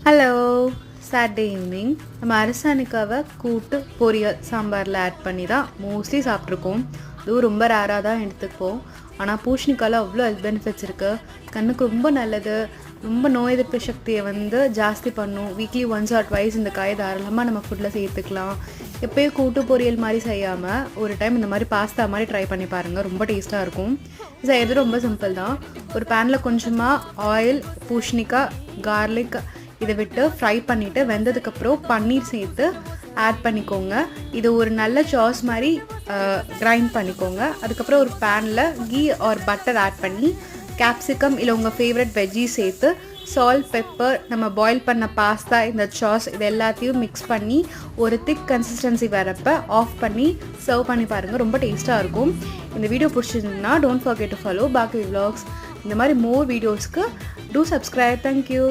Hello, Saturday evening நம்ம அரசாணிக்காவை கூட்டு பொரியல் சாம்பாரில் ஆட் பண்ணி தான் மோஸ்ட்லி சாப்பிட்ருக்கோம். அதுவும் ரொம்ப ரேராக தான் எடுத்துக்குவோம். ஆனால் பூசணிக்காயில் அவ்வளோ ஹெல்த் பெனிஃபிட்ஸ் இருக்குது. கண்ணுக்கு ரொம்ப நல்லது. ரொம்ப நோய் எதிர்ப்பு சக்தியை ஜாஸ்தி பண்ணும். வீக்லி ஒன்ஸ் ஆர் ட்வைஸ் இந்த காயை தாராளமாக நம்ம ஃபுட்டில் சேர்த்துக்கலாம். எப்போயும் கூட்டு பொரியல் மாதிரி செய்யாமல் ஒரு டைம் இந்த மாதிரி பாஸ்தா மாதிரி ட்ரை பண்ணி பாருங்கள். ரொம்ப டேஸ்ட்டாக இருக்கும். செய்கிறது ரொம்ப சிம்பிள் தான். ஒரு பேனில் கொஞ்சமாக ஆயில், பூசணிக்காய், கார்லிக் இதை விட்டு ஃப்ரை பண்ணிவிட்டு வெந்ததுக்கப்புறம் பன்னீர் சேர்த்து ஆட் பண்ணிக்கோங்க. இது ஒரு நல்ல சாஸ் மாதிரி கிரைண்ட் பண்ணிக்கோங்க. அதுக்கப்புறம் ஒரு பேனில் கீ ஆர் பட்டர் ஆட் பண்ணி கேப்சிகம் இல்லை உங்கள் ஃபேவரட் வெஜ்ஜீஸ் சேர்த்து சால்ட், பெப்பர், நம்ம பாயில் பண்ண பாஸ்தா, இந்த சாஸ் இது எல்லாத்தையும் மிக்ஸ் பண்ணி ஒரு திக் கன்சிஸ்டன்சி வரப்போ ஆஃப் பண்ணி சர்வ் பண்ணி பாருங்கள். ரொம்ப டேஸ்ட்டாக இருக்கும். இந்த வீடியோ பிடிச்சிருந்ததுன்னா டோன்ட் ஃபர்கெட் டு ஃபாலோ பாக்கி விலாக்ஸ். இந்த மாதிரி மோர் வீடியோஸ்க்கு டூ சப்ஸ்கிரைப். தேங்க்யூ.